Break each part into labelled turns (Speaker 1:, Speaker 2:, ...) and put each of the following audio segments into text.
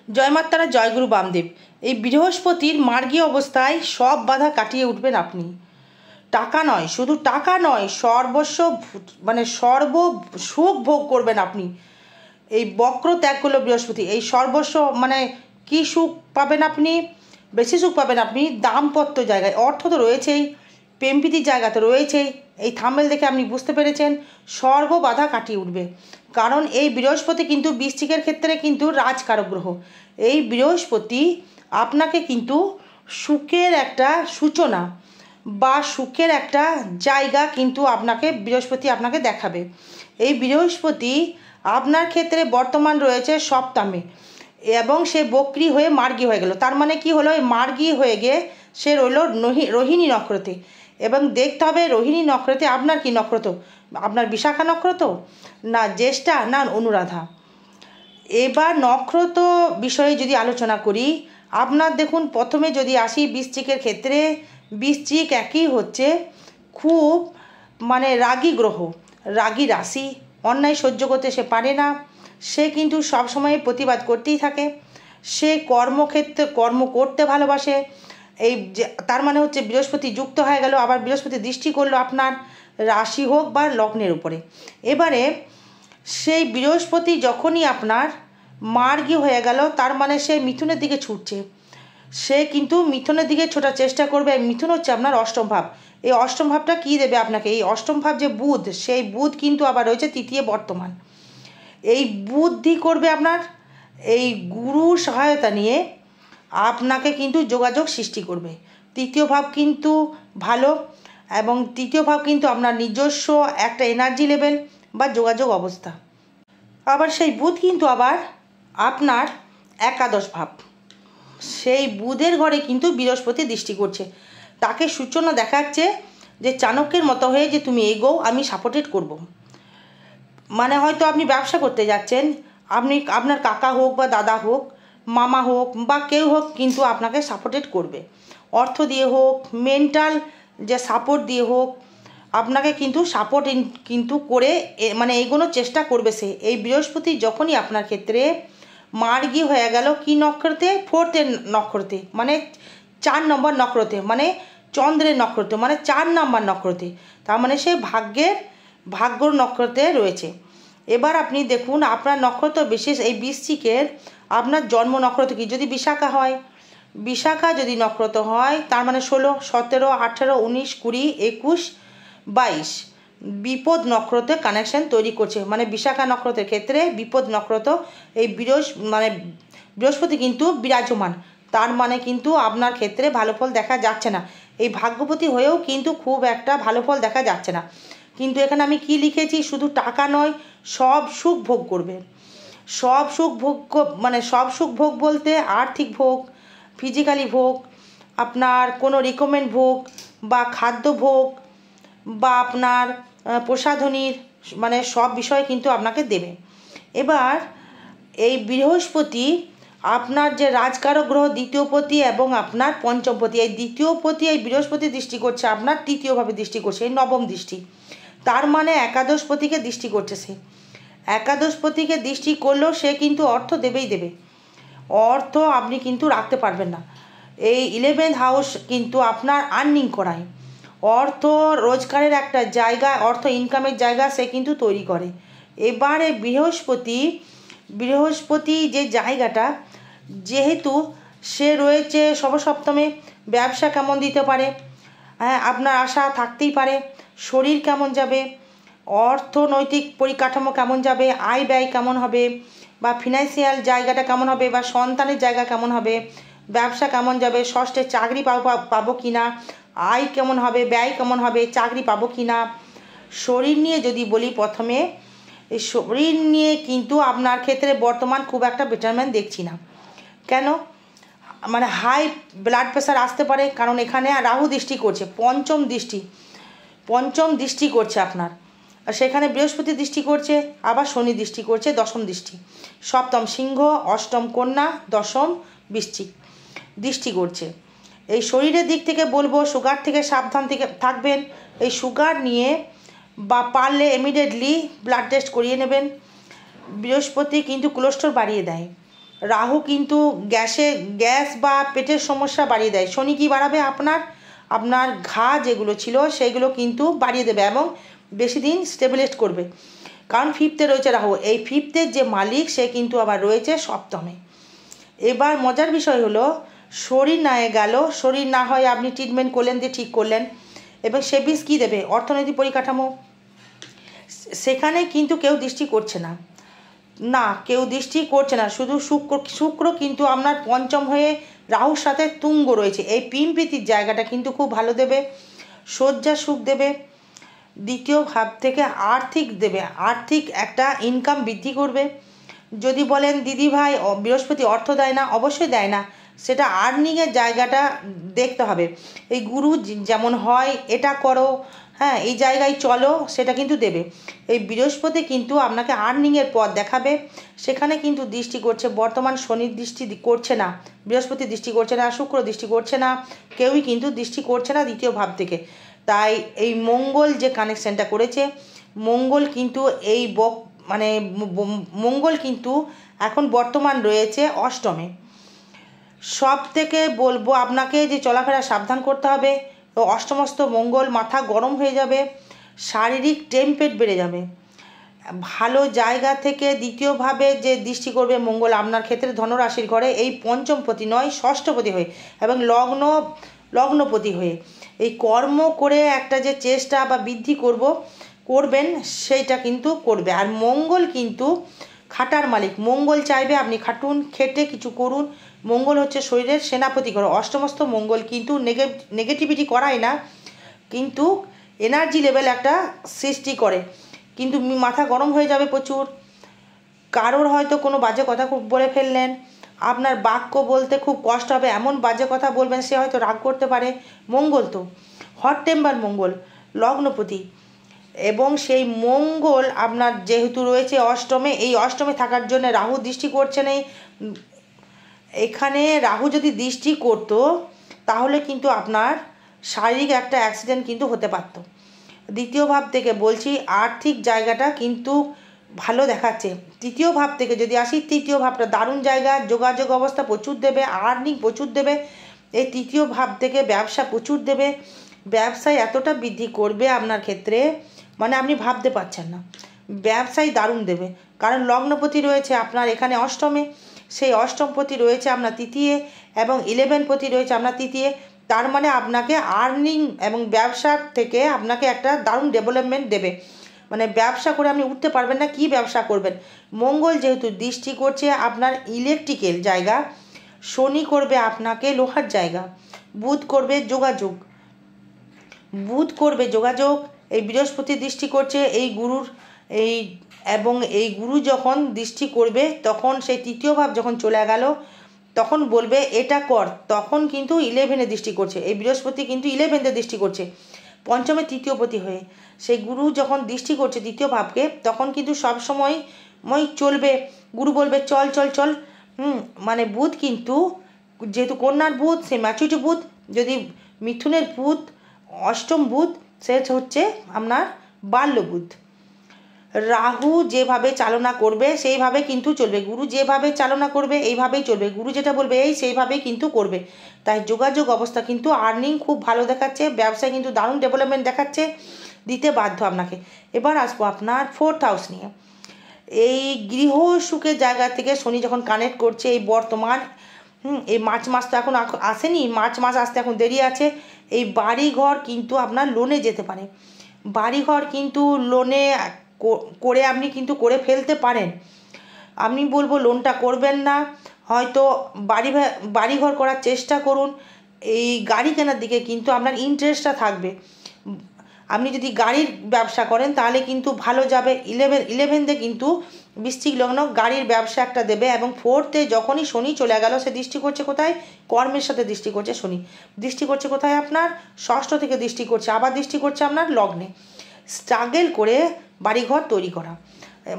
Speaker 1: জয় মাতারা, জয়গুরু বামদেব। এই বৃহস্পতির মার্গীয় অবস্থায় সব বাধা কাটিয়ে উঠবেন আপনি। টাকা নয়, শুধু টাকা নয়, সর্বস্ব সর্ব সুখ ভোগ করবেন আপনি। এই বক্র ত্যাগ করলো বৃহস্পতি, এই সর্বস্ব কি সুখ পাবেন আপনি? বেশি সুখ পাবেন আপনি দাম্পত্য জায়গায়। অর্থ তো রয়েছেই, প্রেমপ্রীতির জায়গা তো রয়েছেই। এই থাম্বনেল দেখে আপনি বুঝতে পেরেছেন, সর্ব বাধা কাটিয়ে উঠবে। কারণ এই বৃহস্পতি কিন্তু বৃশ্চিকের ক্ষেত্রে কিন্তু রাজকারক গ্রহ। এই বৃহস্পতি আপনাকে কিন্তু সুখের একটা সূচনা বা সুখের একটা জায়গা কিন্তু বৃহস্পতি আপনাকে দেখাবে। এই বৃহস্পতি আপনার ক্ষেত্রে বর্তমান রয়েছে সপ্তমে, এবং সে বক্রী হয়ে মার্গী হয়ে গেল। তার মানে কি হলো, এই মার্গী হয়ে গিয়ে সে রইল রোহিণী নক্ষত্রে। এবং দেখতে হবে রোহিণী নক্ষত্রে আপনার কি নক্ষত্র, আপনার বিশাখা নক্ষত্র না জ্যেষ্ঠা না অনুরাধা। এবার নক্ষত্র বিষয়ে যদি আলোচনা করি, আপনার দেখুন প্রথমে যদি আসি বৃশ্চিকের ক্ষেত্রে, বৃশ্চিক একই হচ্ছে খুব রাগী গ্রহ, রাগী রাশি। অন্যায় সহ্য করতে সে পারে না, সে কিন্তু সবসময় প্রতিবাদ করতেই থাকে। সে কর্মক্ষেত্রে কর্ম করতে ভালোবাসে। এই যে তার মানে হচ্ছে বৃহস্পতি যুক্ত হয়ে গেল, আবার বৃহস্পতি দৃষ্টি করলো আপনার রাশি হোক বা লগ্নের উপরে। এবারে সেই বৃহস্পতি যখনই আপনার মার্গী হয়ে গেল, তার মানে সে মিথুনের দিকে ছুটছে। সে কিন্তু মিথুনের দিকে ছোটার চেষ্টা করবে। মিথুন হচ্ছে আপনার অষ্টম ভাব। এই অষ্টম ভাবটা কী দেবে আপনাকে? এই অষ্টম ভাব যে বুধ, সেই বুধ কিন্তু আবার রয়েছে তৃতীয় বর্তমান। এই বুদ্ধি করবে আপনার এই গুরুর সহায়তা নিয়ে আপনাকে কিন্তু যোগাযোগ সৃষ্টি করবে। তৃতীয় ভাব কিন্তু ভালো, এবং তৃতীয় ভাব কিন্তু আপনার নিজস্ব একটা এনার্জি লেভেল বা যোগাযোগ অবস্থা। আবার সেই বুধ কিন্তু আবার আপনার একাদশ ভাব, সেই বুধের ঘরে কিন্তু বৃহস্পতি দৃষ্টি করছে। তাকে সূচনা দেখাচ্ছে যে চাণক্যের মতো হয়ে যে তুমি এগোও, আমি সাপোর্টেড করব। হয়তো আপনি ব্যবসা করতে যাচ্ছেন, আপনার কাকা হোক বা দাদা হোক, মামা হোক বা কেউ হোক, কিন্তু আপনাকে সাপোর্টেড করবে। অর্থ দিয়ে হোক, মেন্টাল যে সাপোর্ট দিয়ে হোক, আপনাকে কিন্তু সাপোর্ট কিন্তু করে এগোনোর চেষ্টা করবে সে। এই বৃহস্পতি যখনই আপনার ক্ষেত্রে মার্গী হয়ে গেল কি নক্ষত্রে? ফোর্থের নক্ষত্রে, 4 নম্বর নক্ষত্রে, চন্দ্রের নক্ষত্র, 4 নম্বর নক্ষত্রে। তার সে ভাগ্যর নক্ষত্রে রয়েছে। এবার আপনি দেখুন আপনার নক্ষত্র বিশেষ এই বৃশ্চিকের আপনার জন্ম নক্ষত্র কি? যদি বিশাখা হয়, বিশাখা যদি নক্ষত্র হয়, তার 16, 17, 18, 19, 20, 21, 22 বিপদ নক্ষত্রে কানেকশন তৈরি করছে। বিশাখা নক্ষত্রের ক্ষেত্রে বিপদ নক্ষত্র, এই বৃহস্পতি কিন্তু বিরাজমান। তার কিন্তু আপনার ক্ষেত্রে ভালো ফল দেখা যাচ্ছে না। এই ভাগ্যবতী হয়েও কিন্তু খুব একটা ভালো ফল দেখা যাচ্ছে না। কিন্তু এখানে আমি কি লিখেছি, শুধু টাকা নয়, সব সুখ ভোগ করবে। সব সুখ ভোগ সব সুখ ভোগ বলতে আর্থিক ভোগ, ফিজিক্যালি ভোগ, আপনার কোনো রিকমেন্ড ভোগ বা খাদ্য ভোগ বা আপনার প্রসাধনীর সব বিষয় কিন্তু আপনাকে দেবে। এবার এই বৃহস্পতি আপনার যে রাজকারক গ্রহ দ্বিতীয়পতি এবং আপনার পঞ্চমপতি, এই দ্বিতীয়পতি এই বৃহস্পতি দৃষ্টি করছে আপনার তৃতীয়ভাবে দৃষ্টি করছে, এই নবম দৃষ্টি। তার একাদশপতিকে দৃষ্টি করছে সে। একাদশপতিকে দৃষ্টি করলেও সে কিন্তু অর্থ দেবেই দেবে। অর্থ আপনি কিন্তু রাখতে পারবেন না। এই 11th হাউস কিন্তু আপনার আর্নিং করায়, অর্থ রোজগারের একটা জায়গা, অর্থ ইনকামের জায়গা সে কিন্তু তৈরি করে। এবারে বৃহস্পতি যে জায়গাটা, যেহেতু সে রয়েছে সপ্তমে, ব্যবসা কেমন দিতে পারে, হ্যাঁ আপনার আশা থাকতেই পারে। শরীর কেমন যাবে, অর্থনৈতিক পরিকাঠামো কেমন যাবে, আয় ব্যয় কেমন হবে, বা ফিনান্সিয়াল জায়গাটা কেমন হবে, বা সন্তানের জায়গা কেমন হবে, ব্যবসা কেমন যাবে, ষষ্ঠে চাকরি পাবো কি না, আয় কেমন হবে, ব্যয় কেমন হবে, চাকরি পাবো কি না। শরীর নিয়ে যদি বলি, প্রথমে এই শরীর নিয়ে কিন্তু আপনার ক্ষেত্রে বর্তমান খুব একটা বেটারমেন্ট দেখছি না। কেন? হাই ব্লাড প্রেশার আসতে পারে, কারণ এখানে রাহু দৃষ্টি করছে, পঞ্চম দৃষ্টি করছে আপনার, আর সেখানে বৃহস্পতি দৃষ্টি করছে, আবার শনি দৃষ্টি করছে, দশম দৃষ্টি। সপ্তম সিংহ, অষ্টম কন্যা, দশম বৃশ্চিক দৃষ্টি করছে। এই শরীরের দিক থেকে বলবো, সুগার থেকে সাবধান থেকে থাকবেন। এই সুগার নিয়ে বা পারলে ইমিডিয়েটলি ব্লাড টেস্ট করিয়ে নেবেন। বৃহস্পতি কিন্তু কোলেস্টেরল বাড়িয়ে দেয়। রাহু কিন্তু গ্যাস বা পেটের সমস্যা বাড়িয়ে দেয়। শনি কি বাড়াবে? আপনার ঘা যেগুলো ছিল সেইগুলো কিন্তু বাড়িয়ে দেবে এবং বেশি দিন স্টেবিলাইজ করবে। কারণ ফিফথে রয়েছে রাহু, এই ফিফথের যে মালিক সে কিন্তু আবার রয়েছে সপ্তমে। এবার মজার বিষয় হলো, শরীর না গেল, শরীর না হয় আপনি ট্রিটমেন্ট করলেন, দিয়ে ঠিক করলেন, এবং সে বিষ কী দেবে? অর্থনৈতিক পরিকাঠামো। সেখানে কিন্তু কেউ দৃষ্টি করছে না, কেউ দৃষ্টি করছে না। শুধু শুক্র কিন্তু আপনার পঞ্চম হয়ে রাহুর সাথে তুঙ্গ রয়েছে। এই প্রেমপ্রীতির জায়গাটা কিন্তু খুব ভালো দেবে, শয্যা সুখ দেবে। দ্বিতীয় ভাব থেকে আর্থিক দেবে, আর্থিক একটা ইনকাম বৃদ্ধি করবে। যদি বলেন দিদি ভাই বৃহস্পতি অর্থ দেয় না, অবশ্যই দেয় না, সেটা আর্নিংয়ের জায়গাটা দেখতে হবে। এই গুরু যেমন হয়, এটা করো, হ্যাঁ এই জায়গায় চলো, সেটা কিন্তু দেবে। এই বৃহস্পতি কিন্তু আপনাকে আর্নিংয়ের পথ দেখাবে, সেখানে কিন্তু দৃষ্টি করছে। বর্তমান শনির দৃষ্টি করছে না, বৃহস্পতি দৃষ্টি করছে না, শুক্র দৃষ্টি করছে না, কেউই কিন্তু দৃষ্টি করছে না দ্বিতীয় ভাব থেকে। তাই এই মঙ্গল যে কানেকশানটা করেছে, মঙ্গল কিন্তু মঙ্গল কিন্তু এখন বর্তমান রয়েছে অষ্টমে। সব থেকে বলবো আপনাকে যে চলাফেরা সাবধান করতে হবে। অষ্টমস্ত মঙ্গল, মাথা গরম হয়ে যাবে, শারীরিক টেম্পেট বেড়ে যাবে। ভালো জায়গা থেকে দ্বিতীয়ভাবে যে দৃষ্টি করবে মঙ্গল আপনার ক্ষেত্রে ধনরাশির ঘরে, এই পঞ্চমপতি নয় ষষ্ঠপতি হয়ে এবং লগ্নপতি হয়ে এই কর্ম করে একটা যে চেষ্টা বা বৃদ্ধি করবেন সেইটা কিন্তু করবে। আর মঙ্গল কিন্তু খাটার মালিক, মঙ্গল চাইবে আপনি খাটুন, খেটে কিছু করুন। মঙ্গল হচ্ছে শরীরের সেনাপতি ঘর। অষ্টমস্ত মঙ্গল কিন্তু নেগেটিভিটি করায় না, কিন্তু এনার্জি লেভেল একটা সৃষ্টি করে, কিন্তু মাথা গরম হয়ে যাবে প্রচুর। কারোর হয়তো কোনো বাজে কথা খুব বলে ফেললেন, আপনার বাক্য বলতে খুব কষ্ট হবে, এমন বাজে কথা বলবেন সে হয়তো রাগ করতে পারে। মঙ্গল তো হট টেম্পার মঙ্গল, লগ্নপতি, এবং সেই মঙ্গল আপনার যেহেতু রয়েছে অষ্টমে, এই অষ্টমে থাকার জন্য রাহু দৃষ্টি করছে না। এখানে রাহু যদি দৃষ্টি করতো তাহলে কিন্তু আপনার শারীরিক একটা অ্যাক্সিডেন্ট কিন্তু হতে পারত। দ্বিতীয় ভাব থেকে বলছি, আর্থিক জায়গাটা কিন্তু ভালো দেখাচ্ছে। তৃতীয় ভাব থেকে যদি আসি, তৃতীয় ভাবটা দারুণ জায়গা, যোগাযোগ অবস্থা প্রচুর দেবে, আর্নিং প্রচুর দেবে। এই তৃতীয় ভাব থেকে ব্যবসা প্রচুর দেবে, ব্যবসায় এতটা বৃদ্ধি করবে আপনার ক্ষেত্রে, মানে আপনি ভাবতে পারছেন না। ব্যবসায় দারুণ দেবে, কারণ লগ্নপতি রয়েছে আপনার এখানে অষ্টমে, সেই অষ্টমপতি রয়েছে আপনার তৃতীয়, এবং 11পতি রয়েছে আপনার তৃতীয়। তার মানে আপনাকে আর্নিং এবং ব্যবসার থেকে আপনাকে একটা দারুণ ডেভেলপমেন্ট দেবে। মানে ব্যবসা করে আপনি উঠতে পারবেন না, কি ব্যবসা করবেন। মঙ্গল যেহেতু দৃষ্টি করছে আপনার ইলেকট্রিক্যাল জায়গা, শনি করবে আপনাকে লোহার জায়গা, বুধ করবে যোগাযোগ, এই বৃহস্পতি দৃষ্টি করছে এই গুরুর, এই গুরু যখন দৃষ্টি করবে তখন সেই তৃতীয় ভাব যখন চলে গেল তখন বলবে এটা কর, তখন কিন্তু 11-এ দৃষ্টি করছে। এই বৃহস্পতি কিন্তু 11-তে দৃষ্টি করছে পঞ্চমে তৃতীয়পতি হয়ে। সেই গুরু যখন দৃষ্টি করছে দ্বিতীয় ভাবকে, তখন কিন্তু সবসময় চলবে, গুরু বলবে চল চল চল। মানে বুধ কিন্তু যেহেতু কন্যার বুধ, সে ম্যাচুরিটি বুধ, যদি মিথুনের বুধ, অষ্টম বুধ, সে হচ্ছে আপনার বাল্য বুধ। রাহু যেভাবে চালনা করবে সেইভাবে কিন্তু চলবে, গুরু যেভাবে চালনা করবে এইভাবেই চলবে, গুরু যেটা বলবে সেইভাবেই কিন্তু করবে। তাই যোগাযোগ অবস্থা কিন্তু আর্নিং খুব ভালো দেখাচ্ছে, ব্যবসায় কিন্তু দারুণ ডেভেলপমেন্ট দেখাচ্ছে, দিতে বাধ্য আপনাকে। এবার আসবো আপনার 4th হাউস নিয়ে। এই গৃহ সুখের জায়গা থেকে শনি যখন কানেক্ট করছে এই বর্তমান, এই মার্চ মাস তো এখন আসেনি, মার্চ মাস আসতে এখন দেরি আছে। এই বাড়িঘর কিন্তু আপনার লোনে যেতে পারে, বাড়িঘর কিন্তু লোনে করে আপনি কিন্তু করে ফেলতে পারেন। আমি বলবো লোনটা করবেন না, হয়তো বাড়িঘর করার চেষ্টা করুন। এই গাড়ি কেনার দিকে কিন্তু আপনার ইন্টারেস্টটা থাকবে। আপনি যদি গাড়ির ব্যবসা করেন তাহলে কিন্তু ভালো যাবে। 11তে কিন্তু বৃশ্চিক লগ্ন গাড়ির ব্যবসা একটা দেবে, এবং 4th যখনই শনি চলে গেল সে দৃষ্টি করছে কোথায়? কর্মের সাথে দৃষ্টি করছে শনি, দৃষ্টি করছে কোথায়? আপনার ষষ্ঠ থেকে দৃষ্টি করছে, আবার দৃষ্টি করছে আপনার লগ্নে। স্ট্রাগল করে বাড়িঘর তৈরি করা,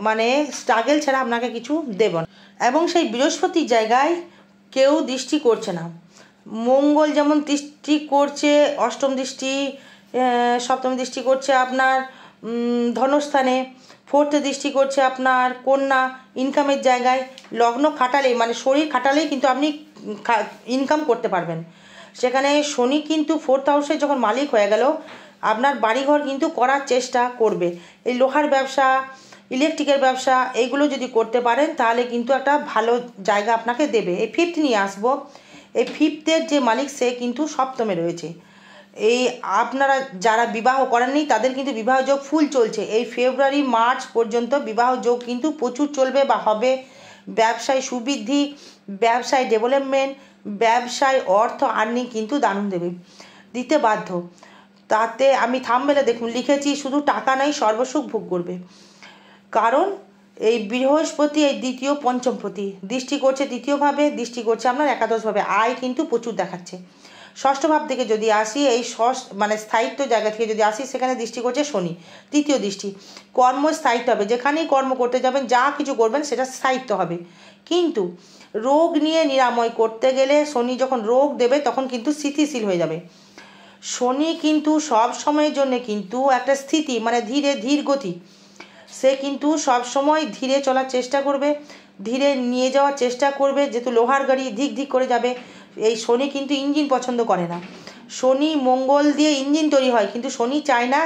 Speaker 1: মানে স্ট্রাগল ছাড়া আপনাকে কিছু দেব না। এবং সেই বৃহস্পতির জায়গায় কেউ দৃষ্টি করছে না। মঙ্গল যেমন দৃষ্টি করছে অষ্টম দৃষ্টি, সপ্তম দৃষ্টি করছে আপনার ধনস্থানে, ফোর্থে দৃষ্টি করছে আপনার কন্যা, ইনকামের জায়গায়। লগ্ন খাটালেই মানে শরীর খাটালেই কিন্তু আপনি ইনকাম করতে পারবেন। সেখানে শনি কিন্তু 4th হাউসে যখন মালিক হয়ে গেল, আপনার বাড়িঘর কিন্তু করার চেষ্টা করবে। এই লোহার ব্যবসা, ইলেকট্রিকের ব্যবসা, এইগুলো যদি করতে পারেন তাহলে কিন্তু একটা ভালো জায়গা আপনাকে দেবে। এই 5th নিয়ে আসবো। এই 5th-এর যে মালিক সে কিন্তু সপ্তমে রয়েছে। এই আপনারা যারা বিবাহ করেননি তাদের কিন্তু বিবাহ যোগ ফুল চলছে। এই ফেব্রুয়ারি মার্চ পর্যন্ত বিবাহ যোগ কিন্তু প্রচুর চলবে বা হবে। ব্যবসায় সুবৃদ্ধি, ব্যবসায় ডেভেলপমেন্ট, ব্যবসায় অর্থ আর্নিং কিন্তু দারুণ দেবে, দিতে বাধ্য। তাতে আমি থাম্বনেলে দেখুন লিখেছি, শুধু টাকা নয় সর্বসুখ ভোগ করবে। কারণ এই বৃহস্পতি এই দ্বিতীয় পঞ্চমপতি দৃষ্টি করছে তৃতীয়ভাবে, দৃষ্টি করছে আপনার একাদশভাবে। আয় কিন্তু প্রচুর দেখাচ্ছে। ষষ্ঠ ভাব থেকে যদি আসি, এই মানে স্থায়িত্ব জায়গা থেকে যদি আসি, সেখানে দৃষ্টি করছে শনি, তৃতীয় দৃষ্টি। কর্ম স্থায়িত্ব হবে, যেখানেই কর্ম করতে যাবেন, যা কিছু করবেন সেটা স্থায়িত্ব হবে। কিন্তু রোগ নিয়ে নিরাময় করতে গেলে শনি যখন রোগ দেবে তখন কিন্তু স্থিতিশীল হয়ে যাবে। শনি কিন্তু সব সময়ের জন্য কিন্তু একটা স্থিতি মানে ধীর গতি। সে কিন্তু সব সময় ধীরে চলার চেষ্টা করবে, ধীরে নিয়ে যাওয়ার চেষ্টা করবে। যেহেতু লোহার গাড়ি ধিক ধিক করে যাবে, এই শনি কিন্তু ইঞ্জিন পছন্দ করে না। শনি মঙ্গল দিয়ে ইঞ্জিন তৈরি হয়, কিন্তু শনি চায় না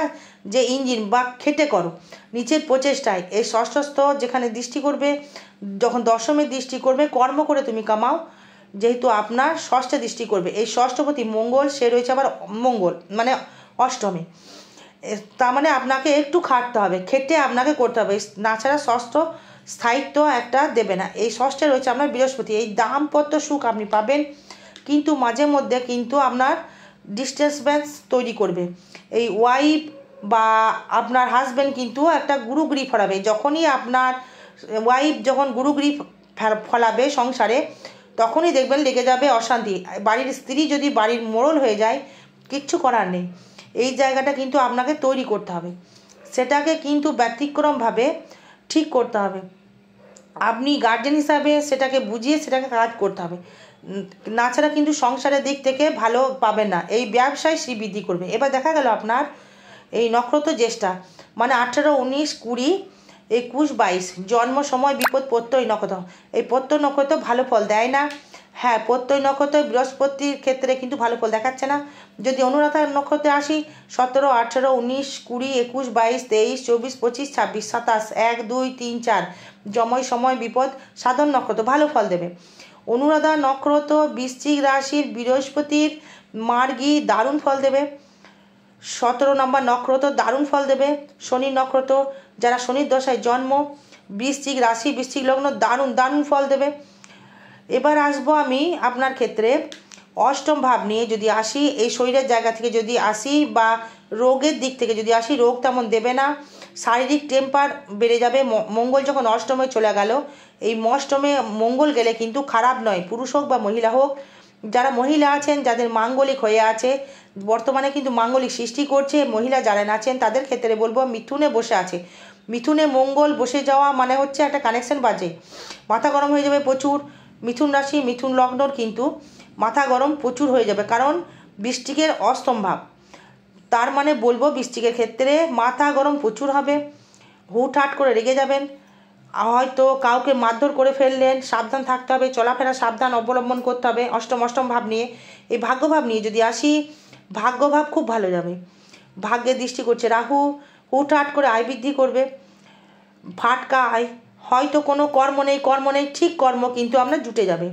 Speaker 1: যে ইঞ্জিন বা খেটে করো, নিচের প্রচেষ্টায়। এই ষষ্ঠস্থ যেখানে দৃষ্টি করবে, যখন দশমের দৃষ্টি করবে, কর্ম করে তুমি কামাও। যেহেতু আপনার ষষ্ঠে দৃষ্টি করবে, এই ষষ্ঠপতি মঙ্গল, সে রয়েছে আবার মঙ্গল মানে অষ্টমে। তার মানে আপনাকে একটু খাটতে হবে, খেটে আপনাকে করতে হবে, না ছাড়া ষষ্ঠ স্থায়িত্ব একটা দেবে না। এই ষষ্ঠে রয়েছে আপনার বৃহস্পতি। এই দাম্পত্য সুখ আপনি পাবেন, কিন্তু মাঝে মধ্যে কিন্তু আপনার ডিস্টেন্স তৈরি করবে। এই ওয়াইফ বা আপনার হাজব্যান্ড কিন্তু একটা গুরুগিরি ফলাবে। যখনই আপনার ওয়াইফ যখন গুরুগিরি ফলাবে সংসারে, তখনই দেখবেন লেগে যাবে অশান্তি। বাড়ির স্ত্রী যদি বাড়ির মোড়ল হয়ে যায়, কিচ্ছু করার নেই। এই জায়গাটা কিন্তু আপনাকে তৈরি করতে হবে, সেটাকে কিন্তু ব্যতিক্রমভাবে ঠিক করতে হবে। আপনি গার্জেন হিসাবে সেটাকে বুঝিয়ে সেটাকে কাজ করতে হবে, না ছাড়া কিন্তু সংসারের দিক থেকে ভালো পাবেন না। এই ব্যবসায় শ্রীবৃদ্ধি করবে। এবার দেখা গেল আপনার এই নক্ষত্র জ্যেষ্ঠা মানে 18, 19, 20, 21, 22 জন্ম সময় বিপদ প্রত্যয় নক্ষত্র। এই প্রত্যয় নক্ষত্র ভালো ফল দেয় না। হ্যাঁ, প্রত্যয় নক্ষত্র বৃহস্পতির ক্ষেত্রে কিন্তু ভালো ফল দেখাচ্ছে না। যদি অনুরাধা নক্ষত্রে আসি, 17, 18, 19, 20, 21, 22, 23, 24, 25, 26, 27, 1, 2, 3, 4 জময় সময় বিপদ সাধন নক্ষত্র ভালো ফল দেবে। অনুরাধা নক্ষত্র বৃশ্চিক রাশির বৃহস্পতির মার্গী দারুণ ফল দেবে। 17 নম্বর নক্ষত্র দারুণ ফল দেবে। শনি নক্ষত্র যারা শনির দশায় জন্ম, বৃশ্চিক রাশি, বৃশ্চিক লগ্ন দারুণ ফল দেবে। এবার আসবো আমি আপনার ক্ষেত্রে অষ্টম ভাব নিয়ে যদি আসি, এই শরীরের জায়গা থেকে যদি আসি বা রোগের দিক থেকে যদি আসি, রোগ তেমন দেবে না। শারীরিক টেম্পার বেড়ে যাবে। মঙ্গল যখন অষ্টমে চলে গেল, এই অষ্টমে মঙ্গল গেলে কিন্তু খারাপ নয়, পুরুষ হোক বা মহিলা হোক। যারা মহিলা আছেন, যাদের মাঙ্গলিক হয়ে আছে, বর্তমানে কিন্তু মাঙ্গলিক সৃষ্টি করছে, মহিলা যারা আছেন তাদের ক্ষেত্রে বলবো মিথুনে বসে আছে। মিথুনে মঙ্গল বসে যাওয়া মানে হচ্ছে একটা কানেকশন বাজে, মাথা গরম হয়ে যাবে প্রচুর। মিথুন রাশি মিথুন লগ্নর কিন্তু মাথা গরম প্রচুর হয়ে যাবে, কারণ বৃশ্চিকের অষ্টম ভাব। তার মানে বলবো বৃশ্চিকের ক্ষেত্রে মাথা গরম প্রচুর হবে, হুটহাট করে রেগে যাবেন, হয়তো কাউকে মারধর করে ফেললেন, সাবধান থাকতে হবে, চলাফেরা সাবধান অবলম্বন করতে হবে। অষ্টম ভাব নিয়ে, এই ভাগ্যভাব নিয়ে যদি আসি, ভাগ্যভাব খুব ভালো যাবে। ভাগ্যের দৃষ্টি করছে রাহু, হুটহাট করে আয় বৃদ্ধি করবে, ফাটকা আয়। হয়তো কোনো কর্ম নেই, ঠিক কর্ম কিন্তু আপনার জুটে যাবে,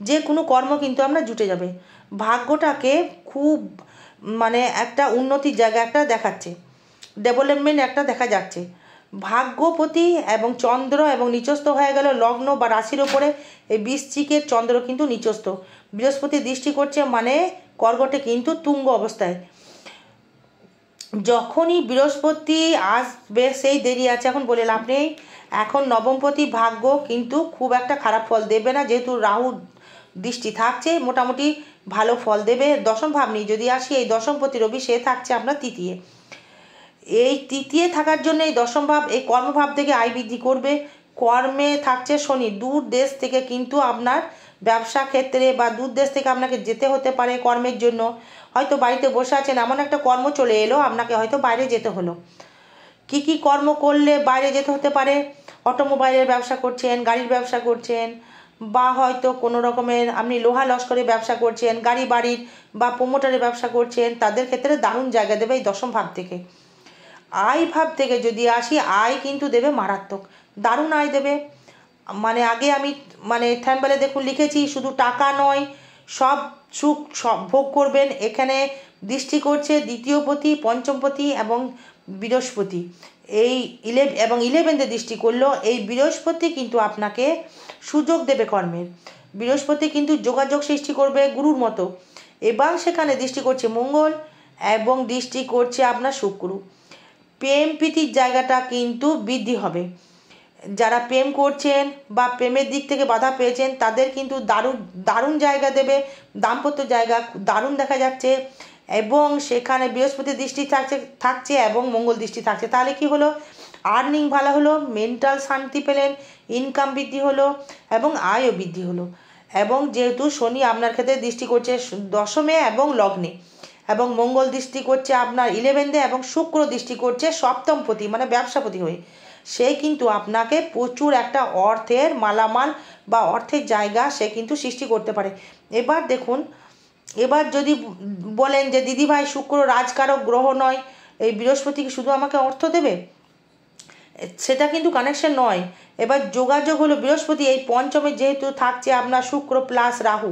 Speaker 1: যে কোনো কর্ম কিন্তু আপনার জুটে যাবে। ভাগ্যটাকে খুব মানে একটা উন্নতির জায়গা একটা দেখাচ্ছে, ডেভেলপমেন্ট একটা দেখা যাচ্ছে। ভাগ্যপতি এবং চন্দ্র এবং নিচস্থ হয়ে গেল লগ্ন বা রাশির ওপরে। এই বৃশ্চিকের চন্দ্র কিন্তু নিচস্থ, বৃহস্পতি দৃষ্টি করছে মানে কর্কটে কিন্তু তুঙ্গ অবস্থায়। যখনই বৃহস্পতি আসবে সেই দেরি আছে, এখন বলে লাভ নেই। এখন নবমপতি ভাগ্য কিন্তু খুব একটা খারাপ ফল দেবে না, যেহেতু রাহু দৃষ্টি থাকছে, মোটামুটি ভালো ফল দেবে। দশম ভাব নিয়ে যদি আসি, এই দশমপতি রবি সে থাকছে আপনার তৃতীয়। এই তৃতীয় থাকার জন্য এই দশম ভাব, এই কর্মভাব থেকে আয় বৃদ্ধি করবে। কর্মে থাকছে শনি, দূর দেশ থেকে কিন্তু আপনার ব্যবসা ক্ষেত্রে বা দূর দেশ থেকে আপনাকে যেতে হতে পারে কর্মের জন্য। হয়তো বাড়িতে বসে আছেন, এমন একটা কর্ম চলে এলো, আপনাকে হয়তো বাইরে যেতে হলো। কি কর্ম করলে বাইরে যেতে হতে পারে। অটোমোবাইলের ব্যবসা করছেন, গাড়ির ব্যবসা করছেন, বা হয়তো কোনো রকমের আপনি লোহা লস্করের ব্যবসা করছেন, গাড়ি বাড়ির বা প্রোমোটারের ব্যবসা করছেন, তাদের ক্ষেত্রে দারুণ জায়গা দেবে এই দশম ভাব থেকে। আয় ভাব থেকে যদি আসি, আয় কিন্তু দেবে মারাত্মক, দারুণ আয় দেবে। মানে আগে আমি থাম্বনেলে দেখুন লিখেছি, শুধু টাকা নয়, সব সুখ সব ভোগ করবেন। এখানে দৃষ্টি করছে দ্বিতীয় পতি, পঞ্চম পতি এবং বৃহস্পতি। এই 11 দৃষ্টি করলো। এই বৃহস্পতি কিন্তু আপনাকে সুযোগ দেবে কর্মের। বৃহস্পতি কিন্তু যোগাযোগ সৃষ্টি করবে গুরুর মতো। এবং সেখানে দৃষ্টি করছে মঙ্গল এবং দৃষ্টি করছে আপনার শুক্র। প্রেম প্রীতির জায়গাটা কিন্তু বৃদ্ধি হবে। যারা প্রেম করছেন বা প্রেমের দিক থেকে বাধা পেয়েছেন, তাদের কিন্তু দারুণ জায়গা দেবে। দাম্পত্য জায়গা দারুণ দেখা যাচ্ছে। এবং সেখানে বৃহস্পতি দৃষ্টি থাকছে এবং মঙ্গল দৃষ্টি থাকছে। তাহলে কি হলো, আর্নিং ভালো হলো, মেন্টাল শান্তি পেলেন, ইনকাম বৃদ্ধি হলো এবং আয়ও বৃদ্ধি হলো। এবং যেহেতু শনি আপনার ক্ষেত্রে দৃষ্টি করছে দশমে এবং লগ্নে, এবং মঙ্গল দৃষ্টি করছে আপনার 11 এবং শুক্র দৃষ্টি করছে সপ্তম পতি মানে ব্যবসাপতি হয়ে, সে কিন্তু আপনাকে প্রচুর একটা অর্থের মালামাল বা অর্থের জায়গা সে কিন্তু সৃষ্টি করতে পারে। এবার দেখুন, এবার যদি বলেন যে দিদিভাই শুক্র রাজকারক গ্রহ নয়, এই বৃহস্পতি কি শুধু আমাকে অর্থ দেবে, সেটা কিন্তু কানেকশন নয়। এবার যোগাযোগ হলো বৃহস্পতি এই পঞ্চমে যেহেতু থাকছে আপনার শুক্র প্লাস রাহু,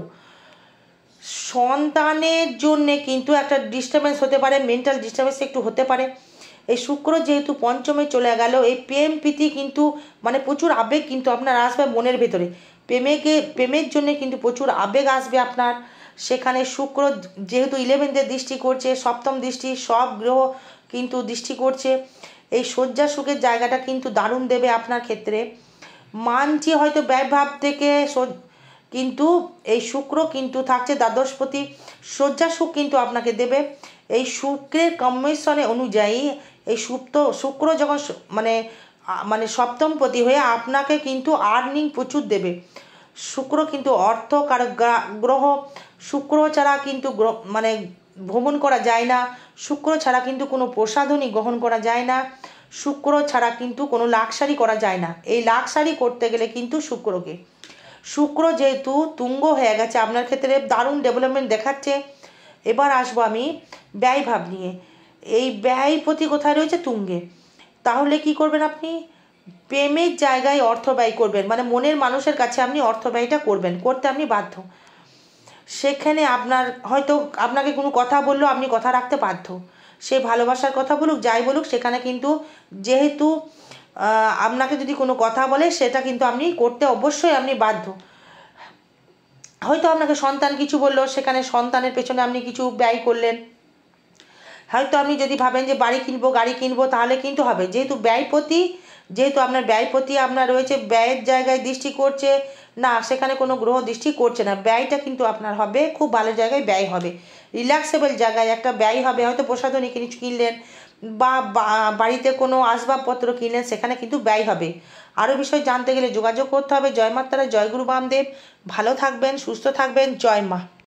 Speaker 1: সন্তানের জন্যে কিন্তু একটা ডিস্টার্বেন্স হতে পারে, মেন্টাল ডিস্টার্বেন্স একটু হতে পারে। এই শুক্র যেহেতু পঞ্চমে চলে গেল, এই প্রেম প্রীতি কিন্তু প্রচুর আবেগ কিন্তু আপনার আসবে মনের ভেতরে। প্রেমের জন্য কিন্তু প্রচুর আবেগ আসবে আপনার। সেখানে শুক্র যেহেতু 11 দৃষ্টি করছে, সপ্তম দৃষ্টি, সব গ্রহ কিন্তু দৃষ্টি করছে। এই শয্যা সুখের জায়গাটা কিন্তু দারুণ দেবে আপনার ক্ষেত্রে। মানছি হয়তো ব্যয়ভাব থেকে, কিন্তু এই শুক্র কিন্তু থাকছে দ্বাদশপতি, শয্যা সুখ কিন্তু আপনাকে দেবে। এই শুক্রের কম্বিনেশনে অনুযায়ী এই শুক্র যখন সপ্তম পতি হয়ে আপনাকে কিন্তু আর্নিং প্রচুর দেবে। শুক্র কিন্তু অর্থ কারক গ্রহ। শুক্র ছাড়া কিন্তু ভ্রমণ করা যায় না। শুক্র ছাড়া কিন্তু কোনো প্রসাধনী গ্রহণ করা যায় না। শুক্র ছাড়া কিন্তু কোনো লাক্সারি করা যায় না। এই লাক্সারি করতে গেলে কিন্তু শুক্র যেহেতু তুঙ্গ হয়ে গেছে আপনার ক্ষেত্রে, দারুণ ডেভেলপমেন্ট দেখাচ্ছে। এবার আসবো আমি ব্যয় ভাব নিয়ে। এই ব্যয় প্রতি কোথায় রয়েছে, তুঙ্গে। তাহলে কি করবেন আপনি, প্রেমের জায়গায় অর্থ ব্যয় করবেন, মনের মানুষের কাছে আপনি অর্থ ব্যয়টা করতে আপনি বাধ্য। সেখানে হয়তো আপনাকে কোনো কথা বললো, আপনি কথা রাখতে বাধ্য। সে ভালোবাসার কথা বলুক, যাই বলুক, সেখানে কিন্তু যেহেতু আপনাকে যদি কোনো কথা বলে, সেটা কিন্তু আপনি করতে অবশ্যই আপনি বাধ্য। হয়তো আপনাকে সন্তান কিছু বললো, সেখানে সন্তানের পেছনে আপনি কিছু ব্যয় করলেন। হয়তো আপনি যদি ভাবেন যে বাড়ি কিনবো, গাড়ি কিনবো, তাহলে কিন্তু হবে। যেহেতু আপনার ব্যয়পতি আপনার রয়েছে, ব্যয়ের জায়গায় দৃষ্টি করছে না, সেখানে কোনো গ্রহ দৃষ্টি করছে না, ব্যয়টা কিন্তু আপনার হবে, খুব ভালো জায়গায় ব্যয় হবে, রিল্যাক্সেবল জায়গায় একটা ব্যয় হবে। হয়তো প্রসাধনী কিছু কিনলেন বা বাড়িতে কোনো আসবাবপত্র কিনলেন, সেখানে কিন্তু ব্যয় হবে। আরও বিষয় জানতে গেলে যোগাযোগ করতে হবে। জয় মাতারা, জয় গুরু বামদেব। ভালো থাকবেন, সুস্থ থাকবেন। জয় মা।